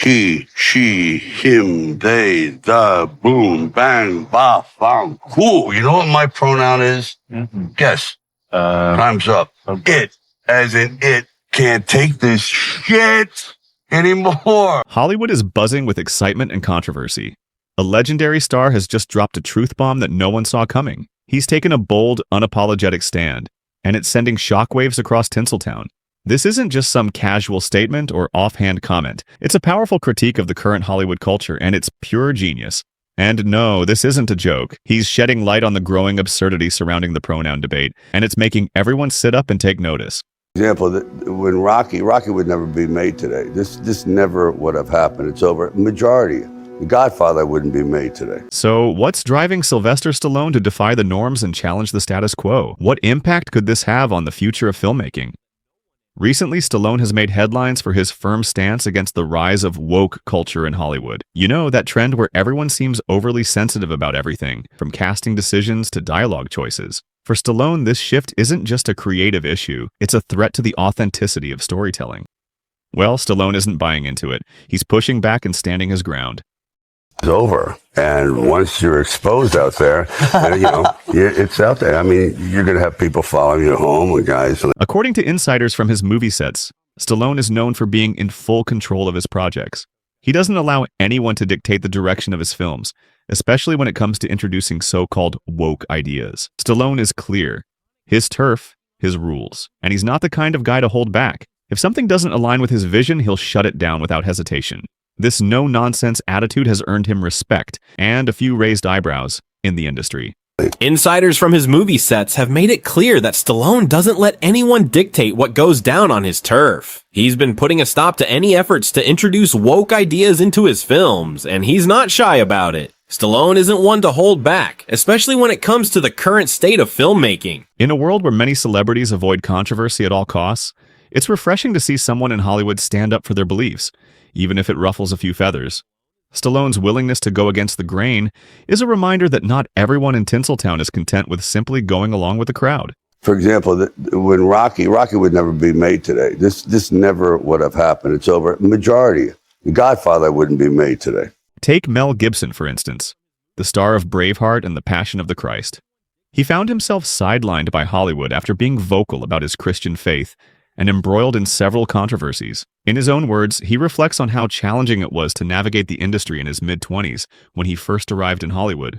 he, she, him, they, the, boom, bang, ba, bang, cool. You know what my pronoun is? Guess. Time's up. It, as in it, can't take this shit anymore. Hollywood is buzzing with excitement and controversy. A legendary star has just dropped a truth bomb that no one saw coming. He's taken a bold, unapologetic stand, and it's sending shockwaves across Tinseltown. This isn't just some casual statement or offhand comment. It's a powerful critique of the current Hollywood culture, and it's pure genius. And no, this isn't a joke. He's shedding light on the growing absurdity surrounding the pronoun debate, and it's making everyone sit up and take notice. Example, when Rocky would never be made today. This never would have happened. It's over. Majority. The Godfather wouldn't be made today. So what's driving Sylvester Stallone to defy the norms and challenge the status quo? What impact could this have on the future of filmmaking? Recently, Stallone has made headlines for his firm stance against the rise of woke culture in Hollywood. You know, that trend where everyone seems overly sensitive about everything, from casting decisions to dialogue choices. For Stallone, this shift isn't just a creative issue, it's a threat to the authenticity of storytelling. Well, Stallone isn't buying into it. He's pushing back and standing his ground. It's over. And once you're exposed out there, it's out there. I mean, you're going to have people following you home with guys. According to insiders from his movie sets, Stallone is known for being in full control of his projects. He doesn't allow anyone to dictate the direction of his films, especially when it comes to introducing so-called woke ideas. Stallone is clear. His turf, his rules. And he's not the kind of guy to hold back. If something doesn't align with his vision, he'll shut it down without hesitation. This no-nonsense attitude has earned him respect and a few raised eyebrows in the industry. Insiders from his movie sets have made it clear that Stallone doesn't let anyone dictate what goes down on his turf. He's been putting a stop to any efforts to introduce woke ideas into his films, and he's not shy about it. Stallone isn't one to hold back, especially when it comes to the current state of filmmaking. In a world where many celebrities avoid controversy at all costs, it's refreshing to see someone in Hollywood stand up for their beliefs, even if it ruffles a few feathers. Stallone's willingness to go against the grain is a reminder that not everyone in Tinseltown is content with simply going along with the crowd. For example, when Rocky would never be made today. This never would have happened. It's over. Majority. The Godfather wouldn't be made today. Take Mel Gibson, for instance, the star of Braveheart and The Passion of the Christ. He found himself sidelined by Hollywood after being vocal about his Christian faith and embroiled in several controversies. In his own words, he reflects on how challenging it was to navigate the industry in his mid-20s when he first arrived in Hollywood.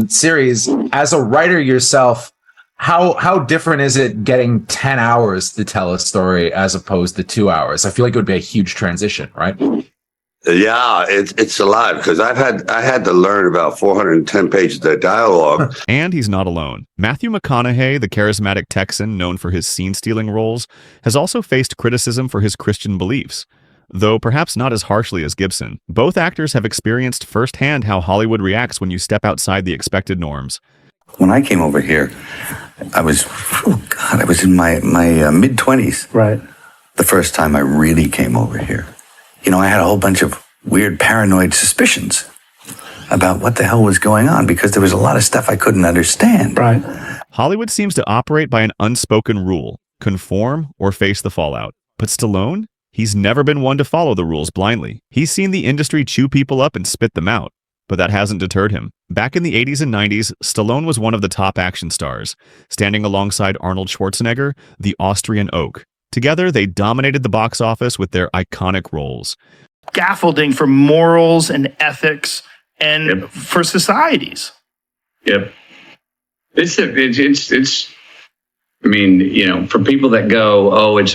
Series, as a writer yourself, how different is it getting 10 hours to tell a story as opposed to 2 hours? I feel like it would be a huge transition, right? Yeah, it's a lot because I had to learn about 410 pages of dialogue. And he's not alone. Matthew McConaughey, the charismatic Texan known for his scene-stealing roles, has also faced criticism for his Christian beliefs, though perhaps not as harshly as Gibson. Both actors have experienced firsthand how Hollywood reacts when you step outside the expected norms. When I came over here, I was in my mid-20s. Right. The first time I really came over here. You know, I had a whole bunch of weird paranoid suspicions about what the hell was going on because there was a lot of stuff I couldn't understand. Right. Hollywood seems to operate by an unspoken rule: conform or face the fallout. But Stallone? He's never been one to follow the rules blindly. He's seen the industry chew people up and spit them out, but that hasn't deterred him. Back in the 80s and 90s, Stallone was one of the top action stars, standing alongside Arnold Schwarzenegger, the Austrian Oak. Together, they dominated the box office with their iconic roles. Scaffolding for morals and ethics and for societies. Yep. It's. I mean, you know, for people that go, oh, it's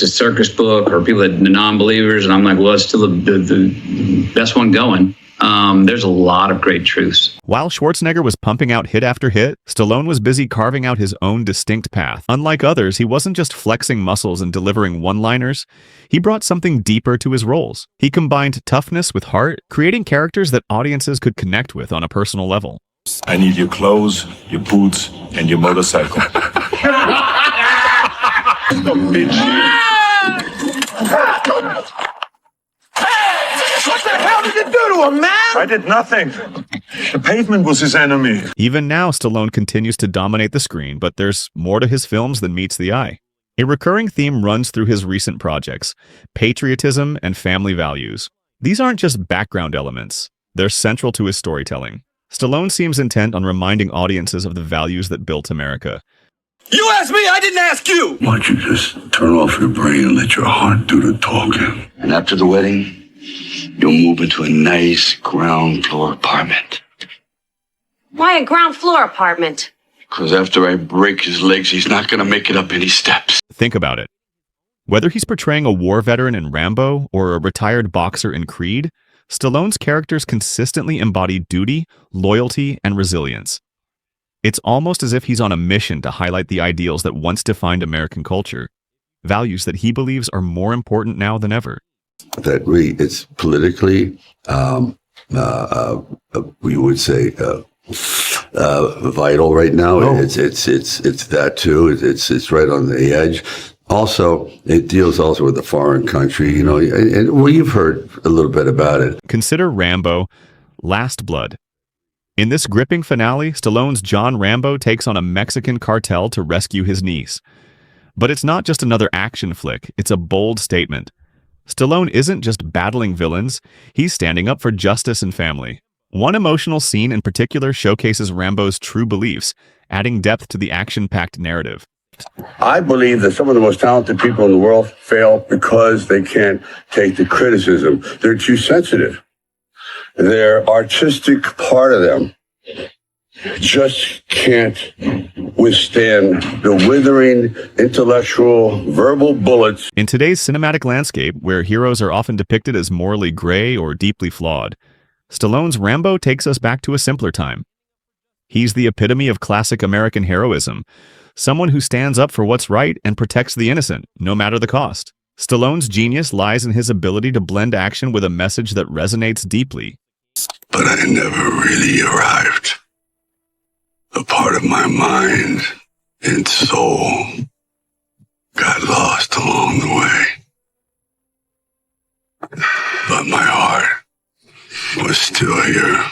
a circus book, or people that non-believers, and I'm like, well, it's still the best one going. There's a lot of great truths. While Schwarzenegger was pumping out hit after hit, Stallone was busy carving out his own distinct path. Unlike others, he wasn't just flexing muscles and delivering one-liners. He brought something deeper to his roles. He combined toughness with heart, creating characters that audiences could connect with on a personal level. I need your clothes, your boots, and your motorcycle. What the hell did you do to him, man? I did nothing. The pavement was his enemy. Even now, Stallone continues to dominate the screen, but there's more to his films than meets the eye. A recurring theme runs through his recent projects: patriotism and family values. These aren't just background elements, they're central to his storytelling. Stallone seems intent on reminding audiences of the values that built America. You asked me, I didn't ask you! Why don't you just turn off your brain and let your heart do the talking? And after the wedding, you'll move into a nice ground floor apartment. Why a ground floor apartment? Because after I break his legs, he's not going to make it up any steps. Think about it. Whether he's portraying a war veteran in Rambo or a retired boxer in Creed, Stallone's characters consistently embody duty, loyalty, and resilience. It's almost as if he's on a mission to highlight the ideals that once defined American culture, values that he believes are more important now than ever. That it's politically, we would say, vital right now. Oh. It's that too. It's right on the edge. Also, it deals also with a foreign country, and well, you've heard a little bit about it. Consider Rambo, Last Blood. In this gripping finale, Stallone's John Rambo takes on a Mexican cartel to rescue his niece. But it's not just another action flick, it's a bold statement. Stallone isn't just battling villains, he's standing up for justice and family. One emotional scene in particular showcases Rambo's true beliefs, adding depth to the action-packed narrative. I believe that some of the most talented people in the world fail because they can't take the criticism. They're too sensitive. Their artistic part of them just can't withstand the withering intellectual verbal bullets. In today's cinematic landscape, where heroes are often depicted as morally gray or deeply flawed, Stallone's Rambo takes us back to a simpler time. He's the epitome of classic American heroism, someone who stands up for what's right and protects the innocent, no matter the cost. Stallone's genius lies in his ability to blend action with a message that resonates deeply. But I never really arrived. A part of my mind and soul got lost along the way. But my heart was still here.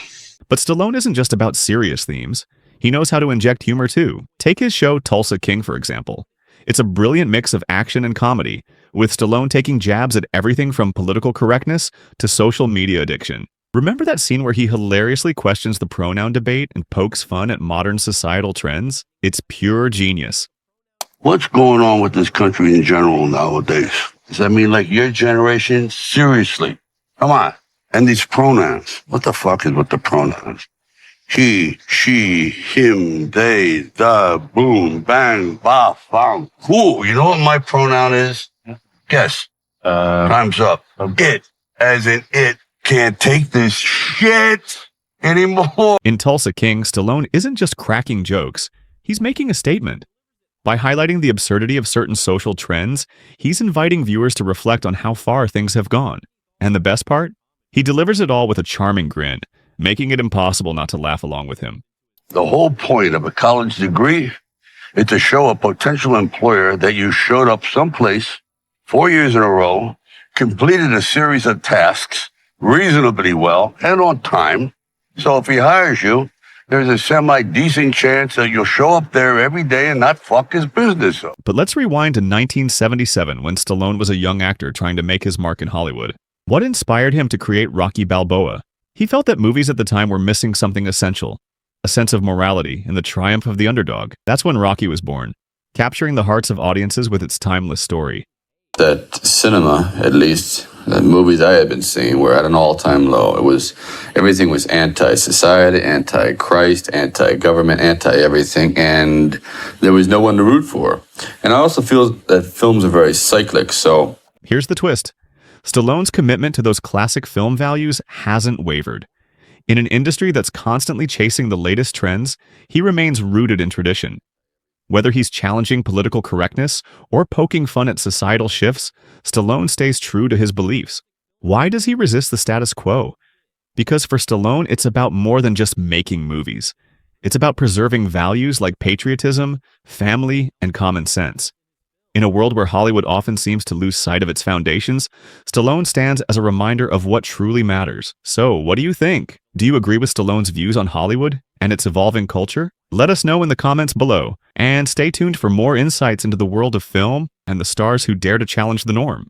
But Stallone isn't just about serious themes. He knows how to inject humor too. Take his show Tulsa King, for example. It's a brilliant mix of action and comedy, with Stallone taking jabs at everything from political correctness to social media addiction. Remember that scene where he hilariously questions the pronoun debate and pokes fun at modern societal trends? It's pure genius. What's going on with this country in general nowadays? Does that mean like your generation? Seriously. Come on. And these pronouns. What the fuck is with the pronouns? He, she, him, they, the, boom, bang, ba, fang, cool. You know what my pronoun is? Guess. Time's up. It, as in it, can't take this shit anymore. In Tulsa King, Stallone isn't just cracking jokes. He's making a statement. By highlighting the absurdity of certain social trends, he's inviting viewers to reflect on how far things have gone. And the best part? He delivers it all with a charming grin, making it impossible not to laugh along with him. The whole point of a college degree is to show a potential employer that you showed up someplace 4 years in a row, completed a series of tasks reasonably well and on time. So if he hires you, there's a semi-decent chance that you'll show up there every day and not fuck his business up. But let's rewind to 1977 when Stallone was a young actor trying to make his mark in Hollywood. What inspired him to create Rocky Balboa? He felt that movies at the time were missing something essential, a sense of morality and the triumph of the underdog. That's when Rocky was born, capturing the hearts of audiences with its timeless story. That cinema, at least the movies I had been seeing, were at an all-time low. Everything was anti-society, anti-Christ, anti-government, anti-everything, and there was no one to root for. And I also feel that films are very cyclic, so... Here's the twist. Stallone's commitment to those classic film values hasn't wavered. In an industry that's constantly chasing the latest trends, he remains rooted in tradition. Whether he's challenging political correctness or poking fun at societal shifts, Stallone stays true to his beliefs. Why does he resist the status quo? Because for Stallone, it's about more than just making movies. It's about preserving values like patriotism, family, and common sense. In a world where Hollywood often seems to lose sight of its foundations, Stallone stands as a reminder of what truly matters. So, what do you think? Do you agree with Stallone's views on Hollywood and its evolving culture? Let us know in the comments below, and stay tuned for more insights into the world of film and the stars who dare to challenge the norm.